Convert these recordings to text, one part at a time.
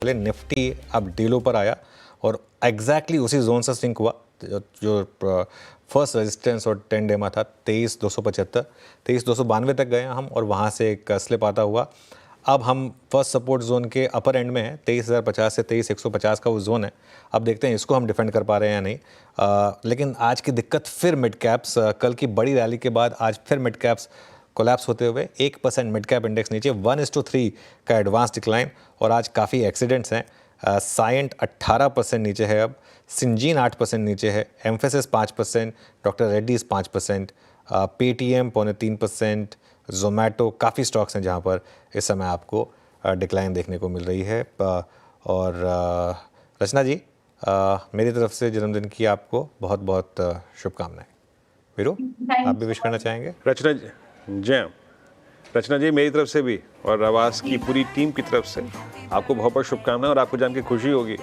पहले निफ्टी अब डीलो पर आया और एग्जैक्टली उसी जोन से सिंक हुआ जो फर्स्ट रेजिस्टेंस और 10 डे में था 23,275 23,292 तक गए हम और वहाँ से एक स्लिप आता हुआ। अब हम फर्स्ट सपोर्ट जोन के अपर एंड में हैं, 23,050 से 23,150 का वो जोन है। अब देखते हैं इसको हम डिफेंड कर पा रहे हैं या नहीं। लेकिन आज की दिक्कत फिर मिड कैप्स, कल की बड़ी रैली के बाद आज फिर मिड कैप्स कोलैप्स होते हुए 1% मिड कैप इंडेक्स नीचे, 1:3 का एडवांस डिक्लाइन और आज काफ़ी एक्सीडेंट्स हैं। साइंट 18% नीचे है, अब सिंजीन 8% नीचे है, emphasis 5%, doctor Reddy's 5%, Paytm 3.25%, Zomato, काफ़ी स्टॉक्स हैं जहां पर इस समय आपको डिक्लाइन देखने को मिल रही है। और रचना जी, मेरी तरफ से जन्मदिन की आपको बहुत बहुत शुभकामनाएं। वीरू, आप भी विश करना चाहेंगे? रचना जी, रचना जी मेरी तरफ से भी और आवाज़ की पूरी टीम की तरफ से आपको बहुत बहुत शुभकामनाएं। और आपको जान के खुशी होगी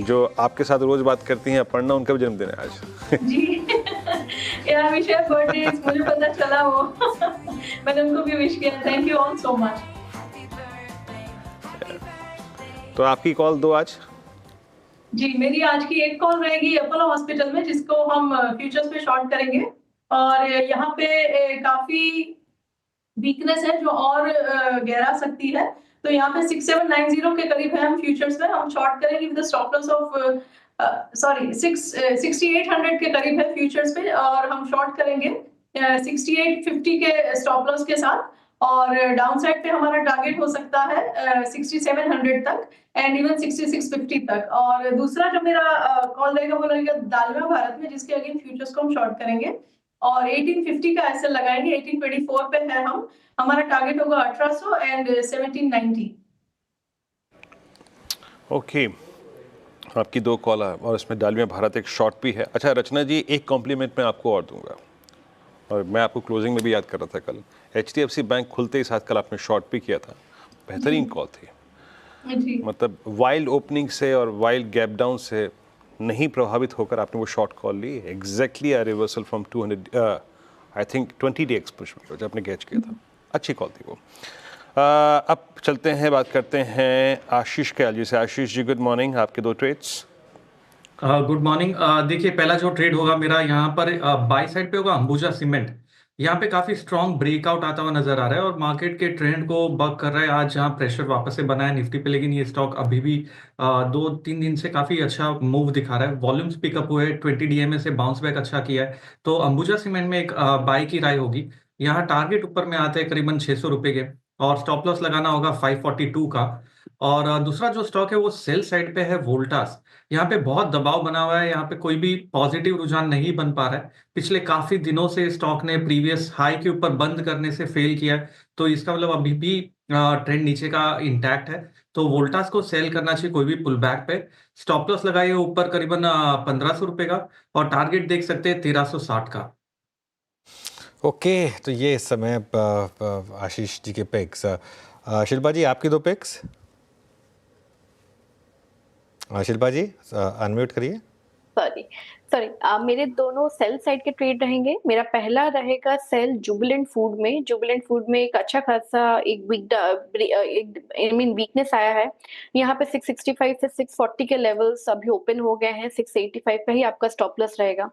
जो आपके साथ रोज बात करती हैं अपर्णा, उनका भी जन्मदिन है आज। जी यार विश हैप्पी बर्थडे, मुझे पता चला वो मैंने उनको भी विश किया। Thank you all so much. तो आपकी कॉल दो आज। जी, मेरी आज की एक कॉल रहेगी अपोलो हॉस्पिटल में, जिसको हम फ्यूचर्स पे शॉर्ट करेंगे। और यहाँ पे काफी वीकनेस है जो और गहरा सकती है। तो यहाँ पे 6790 के करीब है हम फ्यूचर्स में, हम शॉर्ट करेंगे विद स्टॉप लॉस ऑफ 6800 के करीब है फ्यूचर्स पे, और हम शॉर्ट करेंगे 6850 के स्टॉप लॉस के साथ। और डाउन साइड पे हमारा टारगेट हो सकता है 6700 तक एंड इवन 6650 तक। और दूसरा जो मेरा कॉल रहेगा वो रहेगा दालमिया भारत में, जिसके अगेन फ्यूचर्स को हम शॉर्ट करेंगे और 1850 का एसएल लगाएंगे। 1824 पे है हम, हमारा टारगेट होगा 1800 एंड 1790। ओके, आपकी दो कॉल है और इसमें डालमिया भारत एक शॉर्ट भी है। अच्छा रचना जी, एक कॉम्प्लीमेंट मैं आपको और दूंगा, और मैं आपको क्लोजिंग में भी याद कर रहा था कल, HDFC बैंक खुलते ही साथ कल आपने शॉर्ट भी किया था, बेहतरीन कॉल थी। मतलब वाइल्ड ओपनिंग से और वाइल्ड गैप डाउन से नहीं प्रभावित होकर आपने वो शॉर्ट कॉल ली। Exactly a reversal from 200 I think 20 day exposure जो आपने कैच किया था, अच्छी कॉल थी वो। अब चलते हैं, बात करते हैं आशीष कयाल जी से। आशीष जी गुड मॉर्निंग, आपके दो ट्रेड्स। Good morning. देखिए पहला जो ट्रेड होगा मेरा यहाँ पर बाई साइड पे होगा अंबुजा सीमेंट। यहाँ पे काफी स्ट्रॉन्ग ब्रेकआउट आता हुआ नजर आ रहा है और मार्केट के ट्रेंड को बक कर रहा है। आज जहाँ प्रेशर वापस से बना है निफ्टी पे, लेकिन ये स्टॉक अभी भी 2-3 दिन से काफी अच्छा मूव दिखा रहा है। वॉल्यूम्स पिकअप हुए, 20 डीएमए से बाउंस बैक अच्छा किया है। तो अंबुजा सीमेंट में एक बाई की राय होगी। यहाँ टारगेट ऊपर में आते हैं करीबन 600 रुपए के, और स्टॉप लॉस लगाना होगा 542 का। और दूसरा जो स्टॉक है वो सेल साइड पे है वोल्टास। यहाँ पे बहुत दबाव बना हुआ है, यहाँ पे कोई भी पॉजिटिव रुझान नहीं बन पा रहा है। पिछले काफी दिनों से स्टॉक ने प्रीवियस हाई के ऊपर बंद करने से फेल किया है, तो इसका मतलब अभी भी ट्रेंड नीचे का इंटैक्ट है। तो वोल्टास को सेल करना चाहिए कोई भी पुल बैक पे। स्टॉप लॉस लगाइए ऊपर करीबन 1500 रुपए का, और टारगेट देख सकते हैं 1360 का। ओके, तो ये इस समय आशीष जी के पिक्स। शिल्पा जी, आपकी दो पिक्स। शिल्पा जी अनम्यूट करिए। सॉरी मेरे दोनों सेल साइड के ट्रेड रहेंगे। मेरा पहला रहेगा सेल जुबिलेंट फूड में। जुबिलेंट फूड में एक अच्छा खासा एक वीकनेस आया है। यहाँ पे 665 से 640 के लेवल्स अभी ओपन हो गए हैं। 685 पे ही आपका स्टॉप लॉस रहेगा,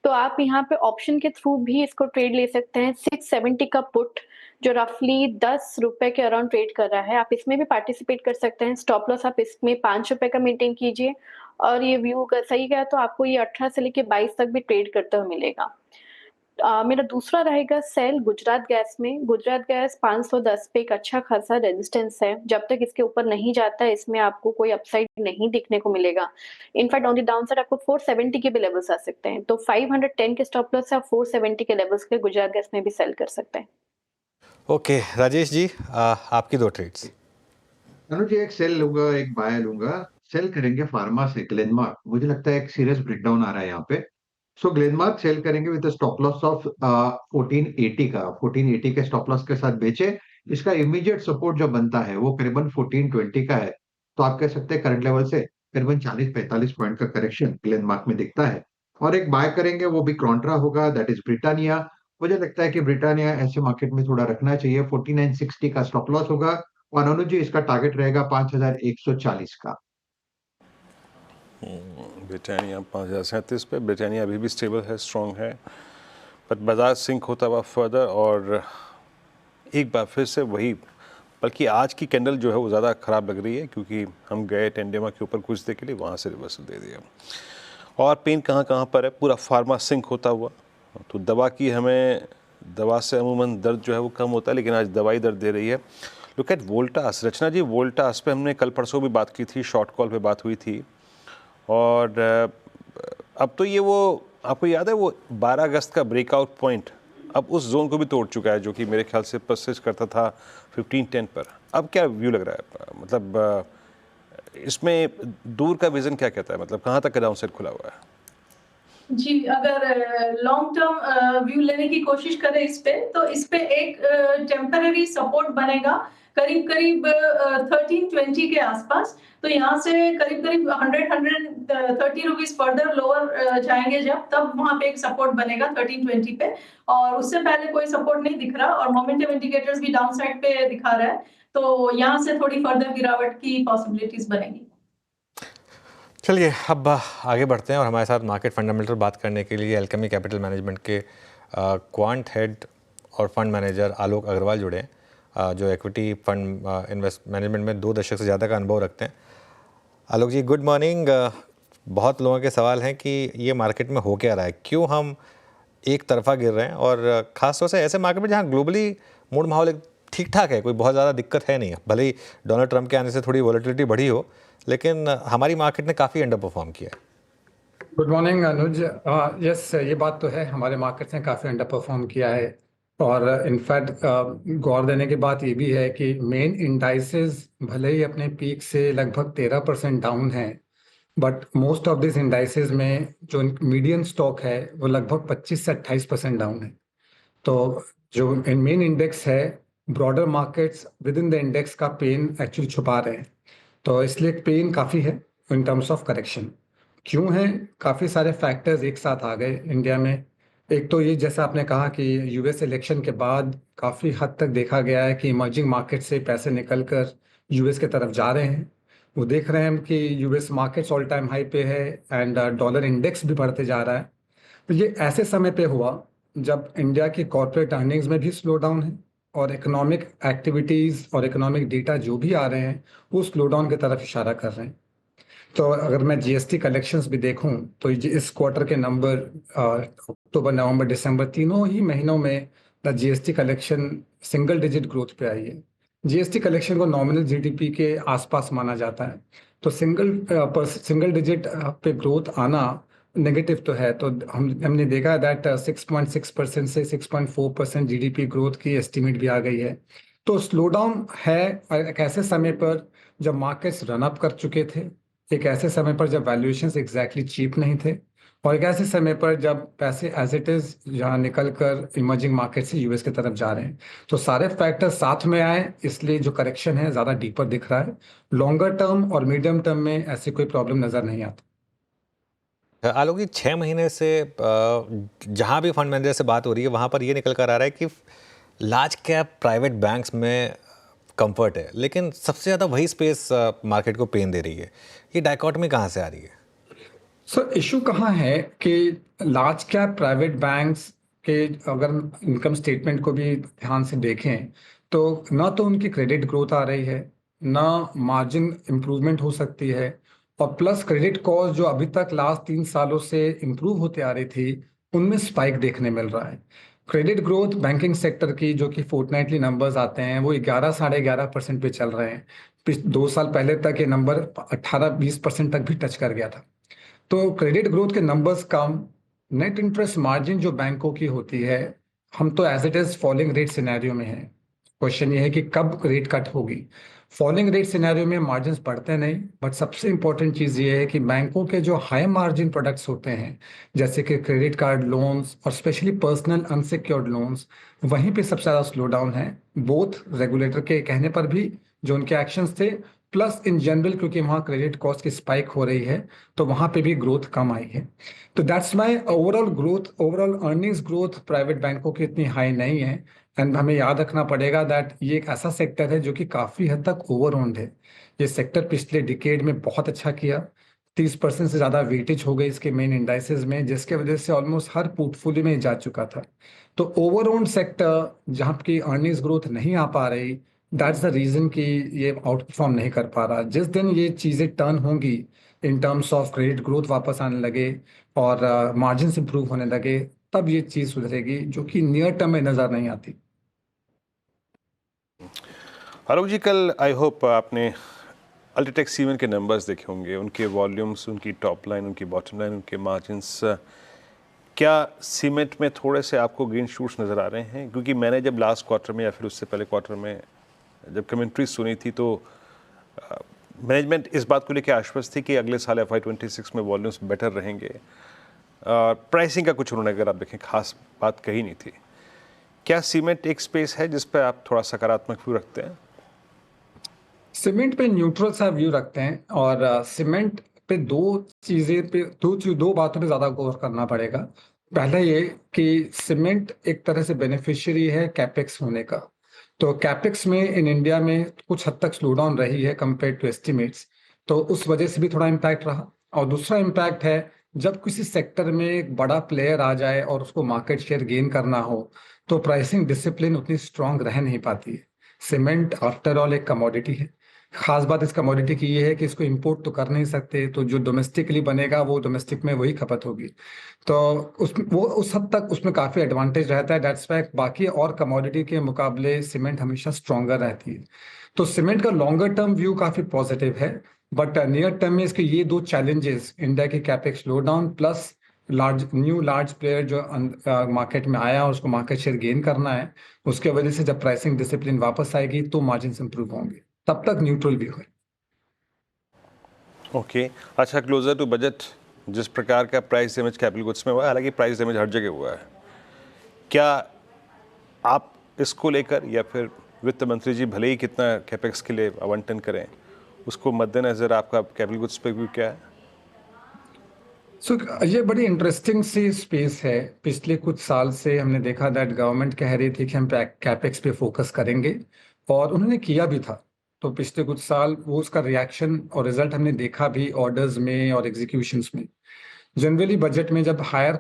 तो आप यहाँ पे ऑप्शन के थ्रू भी इसको ट्रेड ले सकते हैं। 670 का पुट जो रफली 10 रुपए के अराउंड ट्रेड कर रहा है, आप इसमें भी पार्टिसिपेट कर सकते हैं। स्टॉप लॉस आप इसमें 5 रुपए का मेंटेन कीजिए, और ये व्यू सही गया तो आपको ये 18 से लेके 22 तक भी ट्रेड करते हुए मिलेगा। मेरा दूसरा रहेगा सेल गुजरात गैस में। गुजरात गैस 510 पे एक अच्छा खासा रेजिस्टेंस है। जब तक इसके ऊपर नहीं जाता है इसमें आपको कोई अपसाइड नहीं दिखने को मिलेगा। In fact on the down side आपको 470 के भी लेवल्स आ सकते हैं। तो 510 के स्टॉप लॉस से आप 470 के लेवल्स के गुजरात गैस में भी सेल कर सकते हैं। ओके, राजेश जी आपकी दो ट्रेड्स। अनुज जी, एक सेल लूंगा एक बाय लूंगा। सेल करेंगे फार्मा से ग्लेनमार्क। मुझे लगता है एक सीरियस ब्रेकडाउन आ रहा है यहाँ पे। सो ग्लेनमार्क सेल करेंगे विद स्टॉप लॉस ऑफ 1480 का। 1480 के स्टॉप लॉस के साथ बेचे। इसका इमीडिएट सपोर्ट जो बनता है वो करीबन 1420 का है। तो आप कह सकते हैं करंट लेवल से करीबन 40-45 पॉइंट का करेक्शन ग्लेनमार्क में दिखता है। और एक बाय करेंगे वो भी क्रॉन्ट्रा होगा, दैट इज ब्रिटानिया। मुझे लगता है कि ब्रिटानिया ऐसे मार्केट में थोड़ा रखना चाहिए। 4960 का स्टॉप लॉस होगा और अनुज जी इसका टारगेट रहेगा 5140 का। ब्रिटानिया 5037 पे, ब्रिटानिया अभी भी स्टेबल है, स्ट्रॉन्ग है, बट बाजार सिंक होता हुआ फर्दर, और एक बार फिर से वही, बल्कि आज की कैंडल जो है वो ज़्यादा ख़राब लग रही है, क्योंकि हम गए टेंडेमा के ऊपर कुछ देर के लिए, वहाँ से रिवर्सल दे दिया। और पेन कहाँ कहाँ पर है, पूरा फार्मा सिंक होता हुआ। तो दवा की हमें, दवा से अमूमन दर्द जो है वो कम होता है, लेकिन आज दवाई दर्द दे रही है। लुक एट वोल्टास, रचना जी वोल्टास पे हमने कल परसों भी बात की थी, शॉर्ट कॉल पे बात हुई थी, और अब तो ये वो, आपको याद है वो 12 अगस्त का ब्रेकआउट पॉइंट अब उस जोन को भी तोड़ चुका है, जो कि मेरे ख्याल से परसिस्ट करता था 1510 पर। अब क्या व्यू लग रहा है, मतलब इसमें दूर का विजन क्या कहता है, मतलब कहाँ तक का डाउनसाइड खुला हुआ है? जी, अगर लॉन्ग टर्म व्यू लेने की कोशिश करें इस पे, तो इस पे एक टेम्पररी सपोर्ट बनेगा करीब करीब 1320 के आसपास। तो यहाँ से करीब करीब 130 रुपीज फर्दर लोअर जाएंगे जब, तब वहाँ पे एक सपोर्ट बनेगा 1320 पे, और उससे पहले कोई सपोर्ट नहीं दिख रहा, और मोमेंटम इंडिकेटर्स भी डाउन साइड पे दिखा रहा है, तो यहाँ से थोड़ी फर्दर गिरावट की पॉसिबिलिटीज बनेगी। चलिए अब आगे बढ़ते हैं, और हमारे साथ मार्केट फंडामेंटल बात करने के लिए एल्केमी कैपिटल मैनेजमेंट के क्वांट हेड और फंड मैनेजर आलोक अग्रवाल जुड़े हैं, जो इक्विटी फंड इन्वेस्ट मैनेजमेंट में 2 दशक से ज़्यादा का अनुभव रखते हैं। आलोक जी गुड मॉर्निंग। बहुत लोगों के सवाल हैं कि ये मार्केट में हो क्या रहा है, क्यों हम एक तरफा गिर रहे हैं, और ख़ासतौर से ऐसे मार्केट में जहाँ ग्लोबली मूड माहौल ठीक ठाक है, कोई बहुत ज़्यादा दिक्कत है नहीं, भले ही डोनाल्ड ट्रंप के आने से थोड़ी वॉलेटिलिटी बढ़ी हो, लेकिन हमारी मार्केट ने काफ़ी अंडर परफॉर्म किया है। गुड मॉर्निंग अनुज। यस, ये बात तो है, हमारे मार्केट्स ने काफ़ी अंडर परफॉर्म किया है, और इनफैक्ट गौर देने की बात ये भी है कि मेन इंडाइसेस भले ही अपने पीक से लगभग 13% डाउन है, but most of this indices में जो मीडियन स्टॉक है वो लगभग 25 से 28% डाउन है। तो जो मेन इंडेक्स है, broader markets with in the index का पेन एक्चुअली छुपा रहे हैं, तो इसलिए पेन काफ़ी है इन टर्म्स ऑफ करेक्शन। क्यों है? काफ़ी सारे फैक्टर्स एक साथ आ गए इंडिया में। एक तो ये, जैसा आपने कहा कि यूएस इलेक्शन के बाद काफ़ी हद तक देखा गया है कि इमर्जिंग मार्केट से पैसे निकल कर यूएस की तरफ जा रहे हैं। वो देख रहे हैं कि US markets all time high पे है, एंड डॉलर इंडेक्स भी बढ़ते जा रहा है। तो ये ऐसे समय पे हुआ जब इंडिया की कॉर्पोरेट अर्निंग्स में भी स्लो डाउन है, और इकोनॉमिक एक्टिविटीज़ और इकोनॉमिक डेटा जो भी आ रहे हैं वो स्लो डाउन की तरफ इशारा कर रहे हैं। तो अगर मैं जीएसटी कलेक्शंस भी देखूं तो इस क्वार्टर के नंबर, अक्टूबर नवंबर दिसंबर तीनों ही महीनों में the GST collection single digit growth पे आई है। जीएसटी कलेक्शन को नॉमिनल जीडीपी के आसपास माना जाता है, तो सिंगल डिजिट पे ग्रोथ आना नेगेटिव तो है। तो हमने देखा दैट 6.6% से 6.4% जीडीपी ग्रोथ की एस्टीमेट भी आ गई है। तो स्लो डाउन है एक ऐसे समय पर जब मार्केट्स रन अप कर चुके थे, एक ऐसे समय पर जब वैल्यूएशंस एग्जैक्टली चीप नहीं थे, और एक ऐसे समय पर जब पैसे एज इट इज यहाँ निकल कर इमर्जिंग मार्केट से यूएस की तरफ जा रहे हैं। तो सारे फैक्टर्स साथ में आए, इसलिए जो करेक्शन है ज़्यादा डीपर दिख रहा है। लॉन्गर टर्म और मीडियम टर्म में ऐसी कोई प्रॉब्लम नज़र नहीं आती। आलोक जी 6 महीने से जहाँ भी फंड मैनेजर से बात हो रही है वहाँ पर ये निकल कर आ रहा है कि लार्ज कैप प्राइवेट बैंक्स में कंफर्ट है, लेकिन सबसे ज़्यादा वही स्पेस मार्केट को पेन दे रही है। ये डायकॉटमी कहाँ से आ रही है? सर, इशू कहाँ है कि लार्ज कैप प्राइवेट बैंक्स के अगर इनकम स्टेटमेंट को भी ध्यान से देखें तो ना तो उनकी क्रेडिट ग्रोथ आ रही है, ना मार्जिन इम्प्रूवमेंट हो सकती है, और प्लस क्रेडिट कॉस्ट जो अभी तक लास्ट 3 सालों से इम्प्रूव होते आ रही थी उनमें स्पाइक देखने मिल रहा है। क्रेडिट ग्रोथ बैंकिंग सेक्टर की जो कि फोर्टनाइटली नंबर्स आते हैं वो 11 साढ़े 11% पे चल रहे हैं। 2 साल पहले तक ये नंबर 18-20% तक भी टच कर गया था। तो क्रेडिट ग्रोथ के नंबर्स कम, नेट इंटरेस्ट मार्जिन जो बैंकों की होती है, हम तो as it is falling rate scenario में है। क्वेश्चन ये है कि कब रेट कट होगी। फॉलिंग रेट सिनेरियो में मार्जिन बढ़ते नहीं, बट सबसे इंपॉर्टेंट चीज़ ये है कि बैंकों के जो हाई मार्जिन प्रोडक्ट्स होते हैं जैसे कि क्रेडिट कार्ड लोन्स और स्पेशली पर्सनल अनसिक्योर्ड लोन्स, वहीं पे सबसे ज़्यादा स्लो डाउन है, बोथ रेगुलेटर के कहने पर भी जो उनके एक्शंस थे, प्लस इन जनरल क्योंकि वहाँ क्रेडिट कॉस्ट की स्पाइक हो रही है तो वहाँ पे भी ग्रोथ कम आई है। तो that's my overall earnings growth private बैंकों की इतनी हाई नहीं है, एंड हमें याद रखना पड़ेगा दैट ये एक ऐसा सेक्टर है जो कि काफ़ी हद तक ओवर ओन्ड है। ये सेक्टर पिछले डिकेड में बहुत अच्छा किया, 30% से ज़्यादा वेटेज हो गई इसके मेन इंडाइसेस में, जिसके वजह से ऑलमोस्ट हर पोर्टफोलियो में जा चुका था। तो ओवर ओन्ड सेक्टर जहाँ की अर्निंग्स ग्रोथ नहीं आ पा रही, दैट्स द रीज़न कि ये आउट परफॉर्म नहीं कर पा रहा। जिस दिन ये चीज़ें टर्न होंगी in terms of credit growth वापस आने लगे और मार्जिन इंप्रूव होने लगे, तब ये चीज़ सुधरेगी, जो कि नियर टर्म में नज़र नहीं आती। आलोक जी, कल आई होप आपने अल्ट्राटेक सीमेंट के नंबर्स देखे होंगे, उनके वॉल्यूम्स, उनकी टॉप लाइन, उनकी बॉटम लाइन, उनके मार्जिन्स। क्या सीमेंट में थोड़े से आपको ग्रीन शूट्स नज़र आ रहे हैं? क्योंकि मैंने जब लास्ट क्वार्टर में या फिर उससे पहले क्वार्टर में जब कमेंट्री सुनी थी तो मैनेजमेंट इस बात को लेकर आश्वस्त थी कि अगले साल FY26 में वॉल्यूम्स बेटर रहेंगे। प्राइसिंग का कुछ उन्होंने, अगर आप देखें, खास बात कही नहीं थी। क्या सीमेंट एक स्पेस है जिस पर आप थोड़ा सकारात्मक व्यू रखते हैं? सीमेंट पे न्यूट्रल सा व्यू रखते हैं, और सीमेंट पे दो बातों पे ज़्यादा गौर करना पड़ेगा। पहला ये कि सीमेंट एक तरह से बेनिफिशियरी है कैपेक्स होने का। तो कैपेक्स में इन इंडिया में कुछ हद तक स्लो डाउन रही है कंपेयर टू एस्टिमेट्स, तो उस वजह से भी थोड़ा इम्पैक्ट रहा। और दूसरा इम्पैक्ट है, जब किसी सेक्टर में एक बड़ा प्लेयर आ जाए और उसको मार्केट शेयर गेन करना हो, तो प्राइसिंग डिसिप्लिन उतनी स्ट्रांग रह नहीं पाती है। सीमेंट आफ्टर ऑल एक कमोडिटी है। खास बात इस कमोडिटी की ये है कि इसको इंपोर्ट तो कर नहीं सकते, तो जो डोमेस्टिकली बनेगा वो डोमेस्टिक में वही खपत होगी। तो वो उस हद तक उसमें काफ़ी एडवांटेज रहता है। दैट्स वाई बाकी और कमोडिटी के मुकाबले सीमेंट हमेशा स्ट्रांगर रहती है। तो सीमेंट का लॉन्गर टर्म व्यू काफ़ी पॉजिटिव है, बट नियर टर्म में इसके ये दो चैलेंजेस, इंडिया की capex slow down plus large player जो मार्केट में आया और उसको मार्केट शेयर गेन करना है, उसके वजह से जब प्राइसिंग डिसिप्लिन वापस आएगी तो मार्जिन इंप्रूव होंगे। तब तक न्यूट्रल व्यू है। ओके, अच्छा, क्लोजर टू बजट जिस प्रकार का प्राइस डैमेज कैपिटल गुड्स में हुआ है, हालांकि प्राइस डैमेज हर जगह हुआ है, क्या आप इसको लेकर, या फिर वित्त मंत्री जी भले ही कितना कैपेक्स के लिए आवंटन करें, उसको मद्देनजर आपका कैपिटल गुड्स पे व्यू क्या है? ये बड़ी इंटरेस्टिंग सी स्पेस है। पिछले कुछ साल से हमने देखा दैट गवर्नमेंट कह रही थी कि हम कैपेक्स पे फोकस करेंगे, और उन्होंने किया भी था। तो पिछले कुछ साल वो उसका रिएक्शन और रिजल्ट हमने देखा भी ऑर्डर्स में और एग्जीक्यूशंस में। जनरली बजट में जब हायर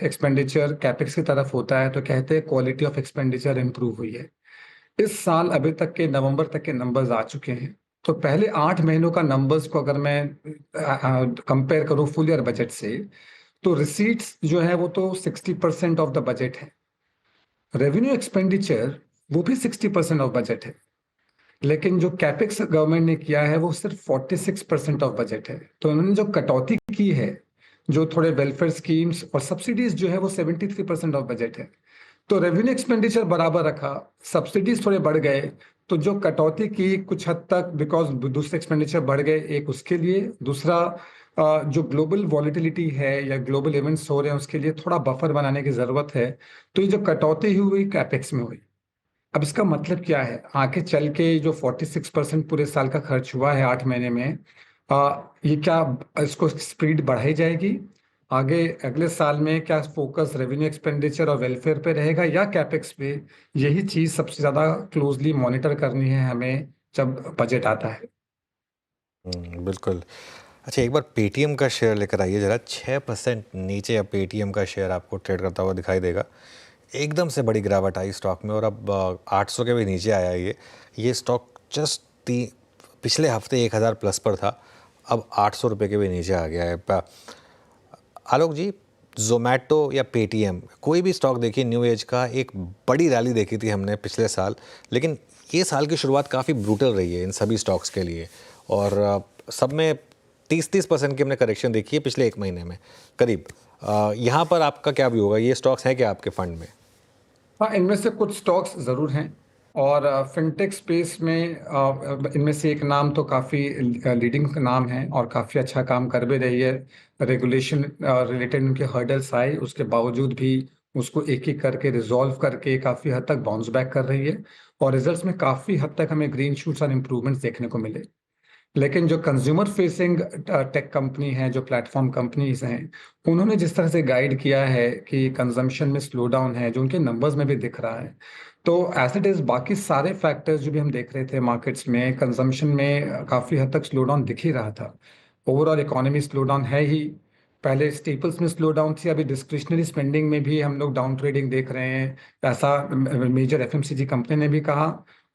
एक्सपेंडिचर कैपेक्स की तरफ होता है तो कहते हैं क्वालिटी ऑफ एक्सपेंडिचर इंप्रूव हुई है। इस साल अभी तक के नवंबर तक के नंबर्स आ चुके हैं, तो पहले 8 महीनों का नंबर्स को अगर मैं कंपेयर करूं फुल ईयर बजट से, तो रिसीट्स जो है वो तो 60% ऑफ द बजट है। रेवेन्यू एक्सपेंडिचर वो भी 60% ऑफ बजट है, लेकिन जो कैपेक्स गवर्नमेंट ने किया है वो सिर्फ 46% ऑफ बजट है। तो उन्होंने जो कटौती की है, जो थोड़े वेलफेयर स्कीम्स और सब्सिडीज जो है वो 73% ऑफ बजट है। तो रेवेन्यू एक्सपेंडिचर बराबर रखा, सब्सिडीज थोड़े बढ़ गए, तो जो कटौती की कुछ हद तक बिकॉज दूसरे एक्सपेंडिचर बढ़ गए, एक उसके लिए, दूसरा जो ग्लोबल वॉलिटिलिटी है या ग्लोबल इवेंट्स हो रहे हैं उसके लिए थोड़ा बफर बनाने की जरूरत है। तो ये जो कटौती हुई कैपेक्स में हुई। अब इसका मतलब क्या है, आगे चल के जो 46% पूरे साल का खर्च हुआ है 8 महीने में, ये क्या इसको स्पीड बढ़ाई जाएगी आगे अगले साल में? क्या फोकस रेवेन्यू एक्सपेंडिचर और वेलफेयर पे रहेगा या कैपेक्स पे? यही चीज सबसे ज्यादा क्लोजली मॉनिटर करनी है हमें जब बजट आता है। बिल्कुल। अच्छा, एक बार पेटीएम का शेयर लेकर आइए जरा। 6% नीचे अब पेटीएम का शेयर आपको ट्रेड करता हुआ दिखाई देगा। एकदम से बड़ी गिरावट आई स्टॉक में, और अब 800 के भी नीचे आया ये स्टॉक जस्ट पिछले हफ्ते 1000 प्लस पर था, अब 800 रुपये के भी नीचे आ गया है। आलोक जी, जोमेटो या पेटीएम, कोई भी स्टॉक देखिए, न्यू एज का एक बड़ी रैली देखी थी हमने पिछले साल, लेकिन ये साल की शुरुआत काफ़ी ब्रूटल रही है इन सभी स्टॉक्स के लिए, और सब में 30% की हमने करेक्शन देखी है पिछले 1 महीने में करीब। यहाँ पर आपका क्या व्यू होगा? ये स्टॉक्स हैं क्या आपके फंड में? हाँ, इनमें से कुछ स्टॉक्स ज़रूर हैं, और फिनटेक स्पेस में इनमें से एक नाम तो काफ़ी लीडिंग नाम है और काफ़ी अच्छा काम कर भी रही है। रेगुलेशन रिलेटेड उनके हर्डल्स आए, उसके बावजूद भी उसको एक एक करके रिजॉल्व करके काफ़ी हद तक बाउंस बैक कर रही है, और रिजल्ट्स में काफ़ी हद तक हमें ग्रीन शूट्स और इम्प्रूवमेंट्स देखने को मिले। लेकिन जो कंज्यूमर फेसिंग टेक कंपनी है, जो प्लेटफॉर्म कंपनीज हैं, उन्होंने जिस तरह से गाइड किया है कि कंजम्पशन में स्लो डाउन है, जो उनके नंबर्स में भी दिख रहा है, तो एज इट इज बाकी सारे फैक्टर्स जो भी हम देख रहे थे मार्केट्स में, कंजम्पशन में काफी हद तक स्लो डाउन दिख ही रहा था। ओवरऑल इकोनॉमी स्लो डाउन है ही, पहले स्टेपल्स में स्लो डाउन थी, अभी डिस्क्रिशनरी स्पेंडिंग में भी हम लोग डाउन ट्रेडिंग देख रहे हैं, ऐसा मेजर एफएमसीजी कंपनी ने भी कहा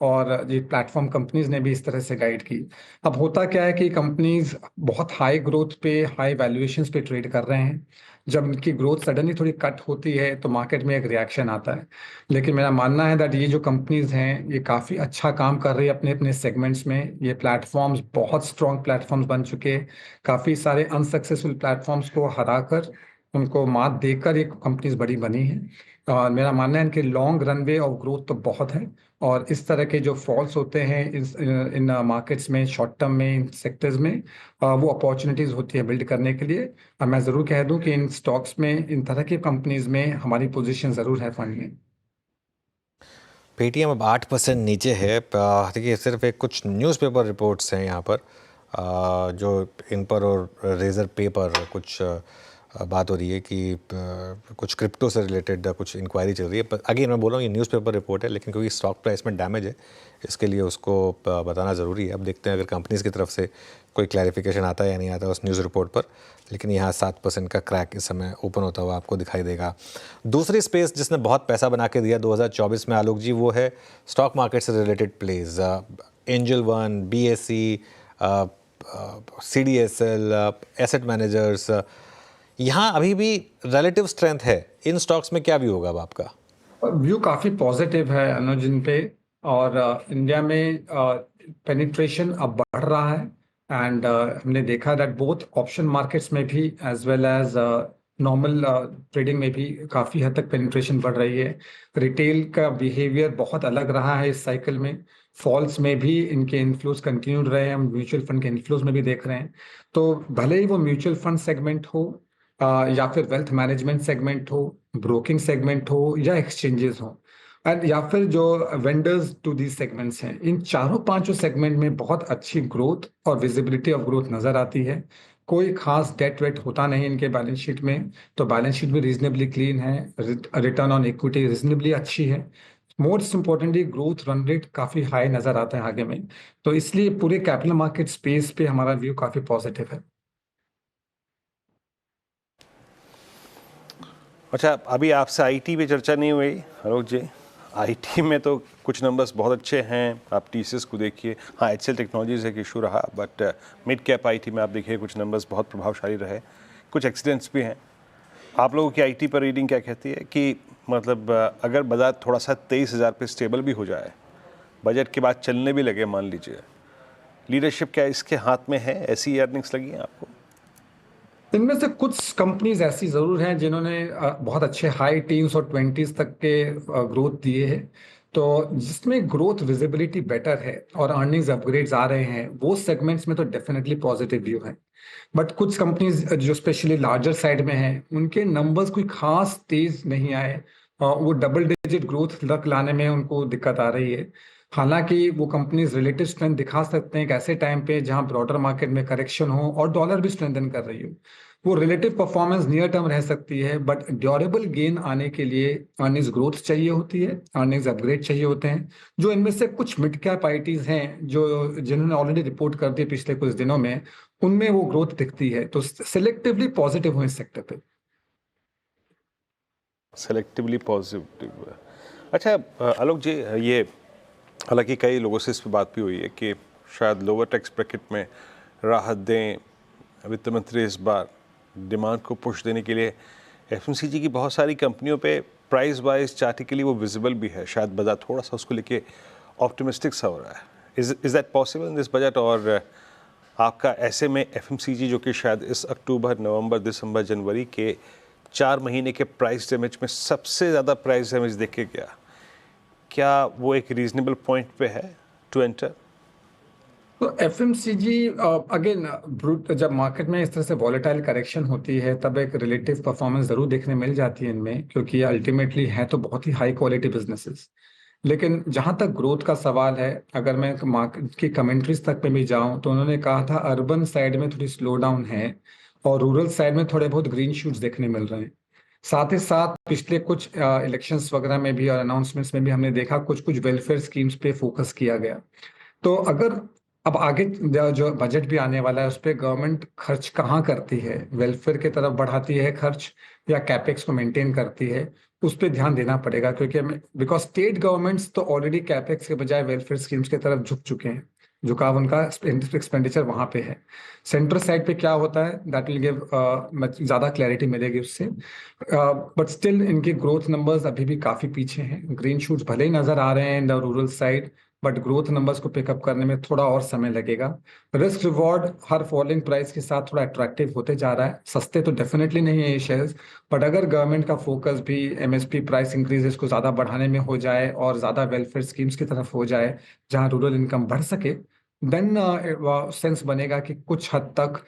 और ये प्लेटफॉर्म कंपनीज ने भी इस तरह से गाइड की। अब होता क्या है कि कंपनीज बहुत हाई ग्रोथ पे, हाई वैल्यूएशंस पे ट्रेड कर रहे हैं। जब इनकी ग्रोथ सडनली थोड़ी कट होती है तो मार्केट में एक रिएक्शन आता है। लेकिन मेरा मानना है दैट ये जो कंपनीज हैं ये काफ़ी अच्छा काम कर रही है अपने अपने सेगमेंट्स में। ये प्लेटफॉर्म्स बहुत स्ट्रॉन्ग प्लेटफॉर्म्स बन चुके हैं, काफ़ी सारे अनसक्सेसफुल प्लेटफॉर्म्स को हराकर, उनको मात देकर ये कंपनीज बड़ी बनी हैं। और मेरा मानना है इनके लॉन्ग रनवे ऑफ ग्रोथ तो बहुत है, और इस तरह के जो फॉल्स होते हैं इन मार्केट्स में, शॉर्ट टर्म में, इन सेक्टर्स में, वो अपॉर्चुनिटीज होती है बिल्ड करने के लिए। और मैं ज़रूर कह दूं कि इन स्टॉक्स में, इन तरह की कंपनीज में हमारी पोजीशन ज़रूर है फंड में। पेटीएम अब 8% नीचे है। देखिए सिर्फ एक कुछ न्यूज़पेपर रिपोर्ट्स हैं यहाँ पर जो इन पर और रेजर पे पर कुछ बात हो रही है कि कुछ क्रिप्टो से रिलेटेड कुछ इंक्वायरी चल रही है। अगेन मैं बोल रहा हूँ ये न्यूज़पेपर रिपोर्ट है, लेकिन क्योंकि स्टॉक प्राइस में डैमेज है इसके लिए उसको बताना ज़रूरी है। अब देखते हैं अगर कंपनीज़ की तरफ से कोई क्लैरिफिकेशन आता है या नहीं आता उस न्यूज़ रिपोर्ट पर। लेकिन यहाँ 7% का क्रैक इस समय ओपन होता हुआ आपको दिखाई देगा। दूसरी स्पेस जिसने बहुत पैसा बना के दिया 2024 में आलोक जी, वो है स्टॉक मार्केट से related plays. Angel One, BSE, CDSL, asset managers, यहाँ अभी भी रिलेटिव स्ट्रेंथ है। इन स्टॉक्स में क्या व्यू होगा अब आपका? व्यू काफ़ी पॉजिटिव है अनुज इन पे, और इंडिया में पेनिट्रेशन अब बढ़ रहा है। एंड हमने देखा दैट बोथ ऑप्शन मार्केट्स में भी as well as normal trading में भी काफ़ी हद तक पेनिट्रेशन बढ़ रही है। रिटेल का बिहेवियर बहुत अलग रहा है इस साइकिल में। फॉल्स में भी इनके इन्फ्लोज कंटिन्यूड रहे हैं, हम म्यूचुअल फंड के इन्फ्लोज में भी देख रहे हैं। तो भले ही वो म्यूचुअल फंड सेगमेंट हो, या फिर वेल्थ मैनेजमेंट सेगमेंट हो, ब्रोकिंग सेगमेंट हो, या एक्सचेंजेस हो, एंड या फिर जो वेंडर्स टू दीज सेगमेंट्स हैं, इन चारों पांचों सेगमेंट में बहुत अच्छी ग्रोथ और विजिबिलिटी ऑफ ग्रोथ नजर आती है। कोई खास डेट वेट होता नहीं इनके बैलेंस शीट में, तो बैलेंस शीट भी रीजनेबली क्लीन है, रिटर्न ऑन इक्विटी रीजनेबली अच्छी है। Most importantly growth run rate काफी हाई नजर आता है आगे में। तो इसलिए पूरे कैपिटल मार्केट स्पेस पे हमारा व्यू काफी पॉजिटिव है। अच्छा, अभी आपसे आईटी पे चर्चा नहीं हुई आलोक जी। आईटी में तो कुछ नंबर्स बहुत अच्छे हैं, आप टीसीएस को देखिए। हाँ, HCL टेक्नोलॉजीज एक इशू रहा, बट मिड कैप आईटी में आप देखिए कुछ नंबर्स बहुत प्रभावशाली रहे, कुछ एक्सीडेंट्स भी हैं। आप लोगों की आईटी पर रीडिंग क्या कहती है कि मतलब अगर बाजार थोड़ा सा 23,000 पे स्टेबल भी हो जाए, बजट के बाद चलने भी लगे मान लीजिए, लीडरशिप क्या इसके हाथ में है? ऐसी अर्निंग्स लगी हैं आपको? इनमें से कुछ कंपनीज ऐसी जरूर हैं जिन्होंने बहुत अच्छे हाई टीन्स और 20s तक के ग्रोथ दिए हैं। तो जिसमें ग्रोथ विजिबिलिटी बेटर है और अर्निंग्स अपग्रेड्स आ रहे हैं, वो सेगमेंट्स में तो डेफिनेटली पॉजिटिव व्यू है। बट कुछ कंपनीज जो स्पेशली लार्जर साइड में हैं, उनके नंबर्स कोई खास तेज नहीं आए, वो डबल डिजिट ग्रोथ तक लाने में उनको दिक्कत आ रही है। हालांकि वो कंपनीज रिलेटिव स्ट्रेंथ दिखा सकते हैं एक ऐसे टाइम पे जहां ब्रॉडर मार्केट में करेक्शन हो और डॉलर भी स्ट्रेंथन कर रही हो। वो रिलेटिव परफॉर्मेंस नियर टर्म रह सकती है, बट ड्यूरेबल गेन आने के लिए अर्निंग्स ग्रोथ चाहिए होती है, अर्निंग्स अपग्रेड चाहिए होते हैं। जो इनमें से कुछ मिड कैप आईटीज हैं जो जिन्होंने ऑलरेडी रिपोर्ट कर दी पिछले कुछ दिनों में, उनमें वो ग्रोथ दिखती है। तो सिलेक्टिवली पॉजिटिव हो इस सेक्टर पे। Selectively positive. अच्छा आलोक जी, ये हालांकि कई लोगों से इस पर बात भी हुई है कि शायद लोअर टैक्स ब्रैकेट में राहत दें वित्त मंत्री इस बार, डिमांड को पुश देने के लिए। एफएमसीजी की बहुत सारी कंपनियों पे प्राइस वाइज चार्टिकली वो विजिबल भी है, शायद बाजार थोड़ा सा उसको लेके ऑप्टिमिस्टिक सा हो रहा है। Is that possible in this budget? और आपका ऐसे में एफएमसीजी जो कि शायद इस अक्टूबर, नवंबर, दिसंबर, जनवरी के 4 महीने के प्राइस डैमेज में सबसे ज़्यादा प्राइस डैमेज देख के गया, क्या वो एक रीजनेबल पॉइंट पे है टू एंटर? तो एफएमसीजी अगेन, जब मार्केट में इस तरह से वॉलेटाइल करेक्शन होती है तब एक रिलेटिव परफॉर्मेंस जरूर देखने मिल जाती है इनमें, क्योंकि अल्टीमेटली है तो बहुत ही हाई क्वालिटी बिजनेसेस। लेकिन जहां तक ग्रोथ का सवाल है, अगर मैं मार्केट की कमेंट्रीज तक पे भी जाऊं तो उन्होंने कहा था अर्बन साइड में थोड़ी स्लो डाउन है और रूरल साइड में थोड़े बहुत ग्रीन शूट्स देखने मिल रहे हैं। साथ ही साथ पिछले कुछ इलेक्शंस वगैरह में भी और अनाउंसमेंट्स में भी हमने देखा कुछ कुछ वेलफेयर स्कीम्स पे फोकस किया गया। तो अगर अब आगे जो बजट भी आने वाला है उस पे गवर्नमेंट खर्च कहाँ करती है, वेलफेयर की तरफ बढ़ाती है खर्च या कैपेक्स को मेंटेन करती है, उस पे ध्यान देना पड़ेगा। क्योंकि बिकॉज स्टेट गवर्नमेंट्स तो ऑलरेडी कैपेक्स के बजाय वेलफेयर स्कीम्स की तरफ झुक चुके हैं, झुकाव उनका एक्सपेंडिचर वहां पे है। सेंट्रल साइड पे क्या होता है दैट विल गिव ज्यादा क्लैरिटी मिलेगी उससे। बट स्टिल इनके ग्रोथ नंबर्स अभी भी काफी पीछे हैं। ग्रीन शूट्स भले ही नजर आ रहे हैं in the rural side, but growth numbers को पिकअप करने में थोड़ा और समय लगेगा। रिस्क रिवॉर्ड हर फॉलिंग प्राइस के साथ थोड़ा अट्रैक्टिव होते जा रहा है। सस्ते तो डेफिनेटली नहीं है ये शेयर्स, बट अगर गवर्नमेंट का फोकस भी एमएसपी प्राइस इंक्रीजेस को ज्यादा बढ़ाने में हो जाए और ज्यादा वेलफेयर स्कीम्स की तरफ हो जाए जहां रूरल इनकम बढ़ सके, देन सेंस बनेगा कि कुछ हद तक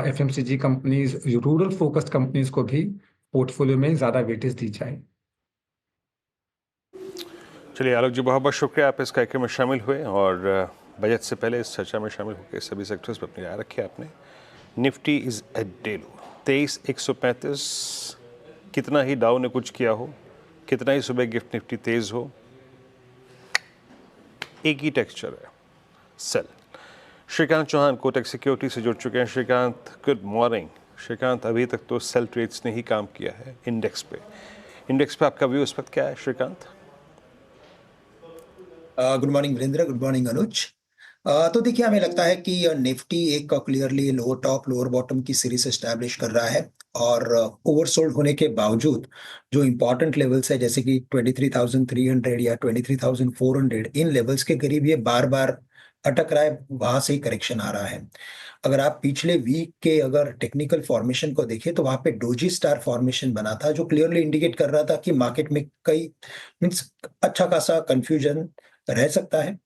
FMCG companies, rural focused companies को भी पोर्टफोलियो में ज्यादा वेटेज दी जाए। चलिए आलोक जी, बहुत बहुत शुक्रिया, आप इस कार्यक्रम में शामिल हुए और बजट से पहले इस चर्चा में शामिल होकर सभी सेक्टर्स पर अपनी राय रखी आपने। Nifty is at day low 23,135। कितना ही डाउ ने कुछ किया हो, कितना ही सुबह गिफ्ट निफ्टी तेज हो, एक ही टेक्सचर है, सेल। श्रीकांत चौहान कोटक सिक्योरिटी से जुड़ चुके हैं। Shrikant, good morning. श्रीकांत, अभी तक तो सेल ट्रेड्स ने ही काम किया है इंडेक्स पे। इंडेक्स पे आपका व्यू इस वक्त क्या है Shrikant? Good morning Virendra, good morning Anuj. तो देखिए, हमें लगता है कि निफ्टी एक clearly lower top lower bottom की सीरीज एस्टैब्लिश कर रहा है और ओवरसोल्ड होने के बावजूद जो इंपॉर्टेंट लेवल्स है जैसे कि 23,300 या 23,400, इन लेवल्स के करीब ये बार बार अटक रहा है, वहां से ही करेक्शन आ रहा है। अगर आप पिछले वीक के अगर टेक्निकल फॉर्मेशन को देखें तो वहां पे डोजी स्टार फॉर्मेशन बना था जो क्लियरली इंडिकेट कर रहा था कि मार्केट में कई मीन्स अच्छा खासा कंफ्यूजन रह सकता है।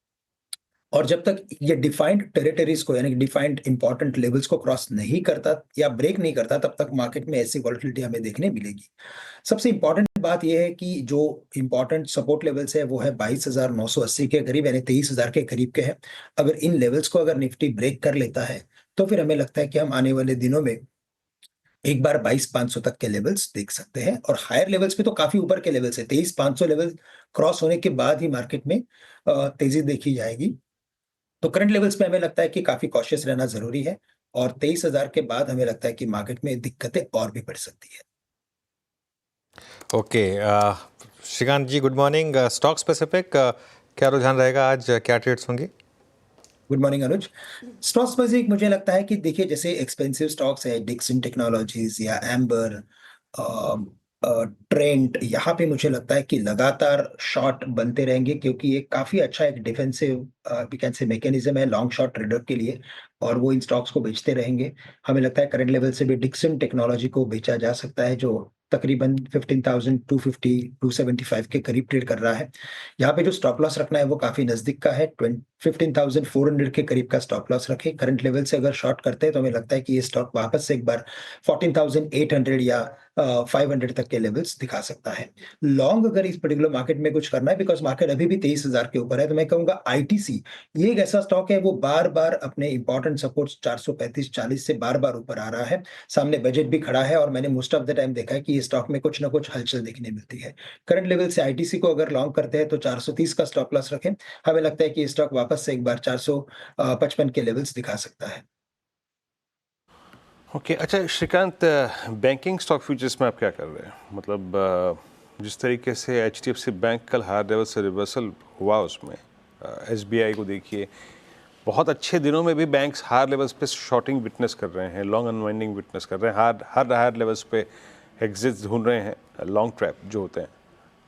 और जब तक ये डिफाइंड टेरिटरीज को यानी डिफाइंड इंपॉर्टेंट लेवल्स को क्रॉस नहीं करता या ब्रेक नहीं करता, तब तक मार्केट में ऐसी वॉलिटिलिटी हमें देखने मिलेगी। सबसे इंपॉर्टेंट बात यह है कि जो इंपॉर्टेंट सपोर्ट लेवल्स है वो है 22,980 के करीब, यानी 23,000 के करीब के हैं। अगर इन लेवल्स को अगर निफ्टी ब्रेक कर लेता है तो फिर हमें लगता है कि हम आने वाले दिनों में एक बार 22,500 तक के लेवल्स देख सकते हैं। और हायर लेवल्स पे तो काफी ऊपर के लेवल्स है, 23,500 लेवल क्रॉस होने के बाद ही मार्केट में तेजी देखी जाएगी। तो करंट लेवल्स पे हमें लगता है कि काफी कॉशियस रहना जरूरी है और 23,000 के बाद हमें लगता है कि मार्केट में दिक्कतें और भी बढ़ सकती है। ओके, श्रीकांत जी गुड मॉर्निंग। स्टॉक स्पेसिफिक क्या रुझान रहेगा आज, क्या ट्रेड्स होंगी? गुड मॉर्निंग अनुज। स्टॉक स्पेसिफिक मुझे लगता है कि देखिए, जैसे एक्सपेंसिव स्टॉक्स है डिक्सन टेक्नोलॉजीज या एम्बर, ट्रेंड, यहाँ पे मुझे लगता है कि लगातार शॉर्ट बनते रहेंगे क्योंकि ये काफी अच्छा एक defensive we can say mechanism है लॉन्ग शॉर्ट ट्रेडर के लिए, और वो इन स्टॉक्स को बेचते रहेंगे। हमें लगता है करंट लेवल से भी डिक्सन टेक्नोलॉजी को बेचा जा सकता है जो तकरीबन 15,250 275 के करीब ट्रेड कर रहा है। यहाँ पे जो स्टॉप लॉस रखना है वो काफी नजदीक का है, 15,400 के करीब का स्टॉप लॉस रखे। करंट लेवल से अगर शॉर्ट करते हैं तो हमें लगता है कि ये स्टॉक वापस से एक बार 14,800 या 500 तक के लेवल्स दिखा सकता है। लॉन्ग अगर इस पर्टिकुलर मार्केट में कुछ करना है, बिकॉज मार्केट अभी भी 23,000 के ऊपर है, तो मैं कहूंगा आईटीसी ये एक ऐसा स्टॉक है वो बार बार अपने इंपॉर्टेंट सपोर्ट 435-40 से बार बार ऊपर आ रहा है। सामने बजट भी खड़ा है और मैंने मोस्ट ऑफ द टाइम देखा है कि ये स्टॉक में कुछ ना कुछ हलचल देखने मिलती है। करंट लेवल से आईटीसी को अगर लॉन्ग करते हैं तो 430 का स्टॉप लॉस रखें। हमें लगता है कि ये स्टॉक वापस से एक बार 455 के लेवल्स दिखा सकता है। ओके, अच्छा श्रीकांत, बैंकिंग स्टॉक फ्यूचर्स में आप क्या कर रहे हैं? मतलब जिस तरीके से एचडीएफसी बैंक कल हायर लेवल से रिवर्सल हुआ, उसमें एसबीआई को देखिए, बहुत अच्छे दिनों में भी बैंक्स हायर लेवल्स पे शॉर्टिंग विटनेस कर रहे हैं, लॉन्ग अनवाइंडिंग विटनेस कर रहे हैं, हर हायर लेवल्स पे एग्जिट्स ढूंढ रहे हैं, लॉन्ग ट्रैप जो होते हैं।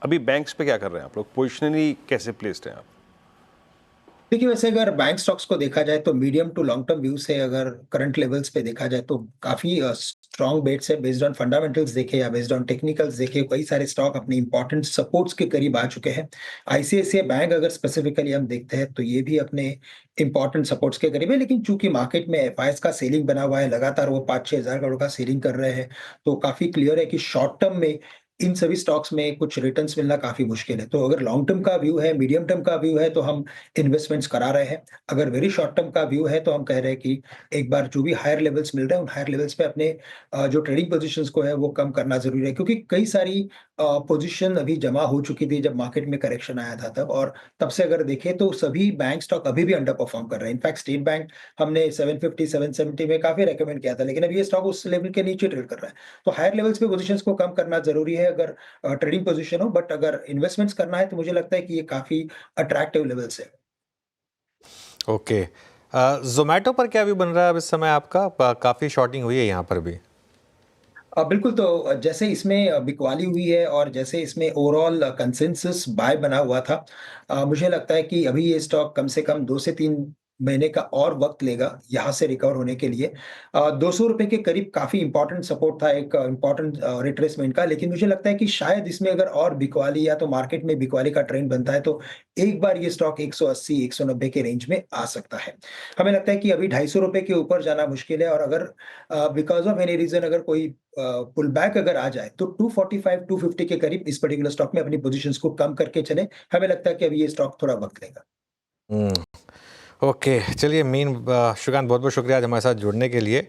अभी बैंक्स पे क्या कर रहे हैं आप लोग? पोजिशनली कैसे प्लेस्ड हैं आप? देखिए, वैसे अगर बैंक स्टॉक्स को देखा जाए तो medium to long term view से अगर करंट लेवल्स पे देखा जाए तो काफी स्ट्रॉन्ग बेट्स है। बेस्ड ऑन फंडामेंटल्स देखे या बेस्ड ऑन टेक्निकल्स देखे, कई सारे स्टॉक अपने इंपॉर्टेंट सपोर्ट्स के करीब आ चुके हैं। आईसीआईसीआई बैंक अगर स्पेसिफिकली हम देखते हैं तो ये भी अपने इंपॉर्टेंट सपोर्ट्स के करीब है, लेकिन चूंकि मार्केट में एफआईएस का सेलिंग बना हुआ है, लगातार वो 5-6 हजार करोड़ का सेलिंग कर रहे हैं, तो काफी क्लियर है कि शॉर्ट टर्म में इन सभी स्टॉक्स में कुछ रिटर्न्स मिलना काफ़ी मुश्किल है। तो अगर लॉन्ग टर्म का व्यू है, मीडियम टर्म का व्यू है, तो हम इन्वेस्टमेंट्स करा रहे हैं। अगर वेरी शॉर्ट टर्म का व्यू है, तो हम कह रहे हैं कि एक बार जो भी हायर लेवल्स मिल रहे हैं, उन हायर लेवल्स पे अपने जो ट्रेडिंग पोज़ीशंस को है, वो कम करना ज़रूरी है। क्योंकि कई सारी पोज़ीशन अभी जमा हो चुकी थी जब मार्केट में करेक्शन आया था तब, और तब से अगर देखें तो सभी बैंक स्टॉक अभी भी अंडर परफ़ॉर्म कर रहे हैं। इनफैक्ट स्टेट बैंक हमने 750, 770 में काफ़ी रिकमेंड किया था, लेकिन अब ये स्टॉक उस लेवल के नीचे ट्रेड कर रहा है। तो हायर लेवल्स पे पोज़ीशंस को कम करना ज़रूरी है अगर ट्रेडिंग पोज़ीशन हो, बट अगर इन्वेस्टमेंट्स करना है तो मुझे लगता है कि ये काफ़ी अट्रैक्टिव लेवल्स है। ओके, ज़ोमैटो पर क्या व्यू बन रहा है अब इस समय आपका? काफ़ी शॉर्टिंग हुई है यहाँ पर भी। बिल्कुल, तो जैसे इसमें बिकवाली हुई है और जैसे इसमें ओवरऑल कंसेंसस बाय बना हुआ था, मुझे लगता है कि अभी ये स्टॉक कम से कम 2 से 3 महीने का और वक़्त लेगा यहाँ से रिकवर होने के लिए। ₹200 के करीब काफ़ी इम्पोर्टेंट सपोर्ट था, एक इम्पोर्टेंट रिट्रेसमेंट का, लेकिन मुझे लगता है कि शायद इसमें अगर और बिकवाली या तो मार्केट में बिकवाली का ट्रेंड बनता है, तो एक बार ये स्टॉक 180-190 के रेंज में आ सकता है। हमें लगता है कि अभी ₹250 के ऊपर जाना मुश्किल है, और अगर बिकॉज़ ऑफ एनी रीज़न अगर कोई पुल बैक अगर आ जाए तो 245, 250 के करीब इस पर्टिकुलर स्टॉक में अपनी पोजीशंस को कम करके चलें। हमें लगता है कि अभी ये स्टॉक थोड़ा वक़्त लेगा। ओके, चलिए श्रीकांत, बहुत बहुत शुक्रिया आज हमारे साथ जुड़ने के लिए।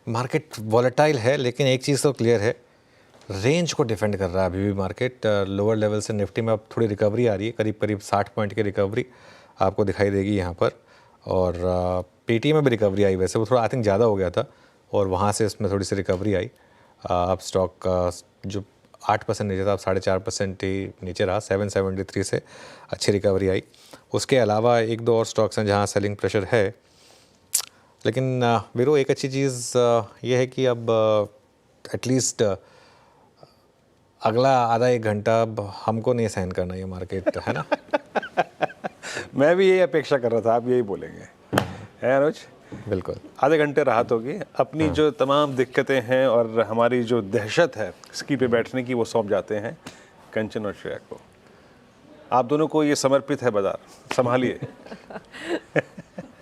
मार्केट वॉलेटाइल है, लेकिन एक चीज़ तो क्लियर है, रेंज को डिफेंड कर रहा है अभी भी मार्केट। लोअर लेवल से निफ्टी में अब थोड़ी रिकवरी आ रही है, करीब करीब 60 पॉइंट की रिकवरी आपको दिखाई देगी यहाँ पर। और पेटी में भी रिकवरी आई, वैसे वो थोड़ा आई थिंक ज़्यादा हो गया था, और वहाँ से इसमें थोड़ी सी रिकवरी आई। अब स्टॉक जो 8% नीचे था, अब 4.5% ही नीचे रहा, 773 से अच्छी रिकवरी आई। उसके अलावा एक दो और स्टॉक्स हैं जहाँ सेलिंग प्रेशर है, लेकिन वीरो एक अच्छी चीज़ ये है कि अब एटलीस्ट अगला आधा एक घंटा अब हमको नहीं सहन करना ये मार्केट, है ना? मैं भी यही अपेक्षा कर रहा था, आप यही बोलेंगे, है अनुज? बिल्कुल। आधे घंटे राहत होगी, अपनी जो तमाम दिक्कतें हैं और हमारी जो दहशत है स्की पे बैठने की, वो सौंप जाते हैं कंचन और श्रेया को। आप दोनों को ये समर्पित है बाजार, संभालिए।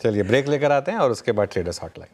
चलिए ब्रेक लेकर आते हैं और उसके बाद ट्रेडर्स हॉटलाइन।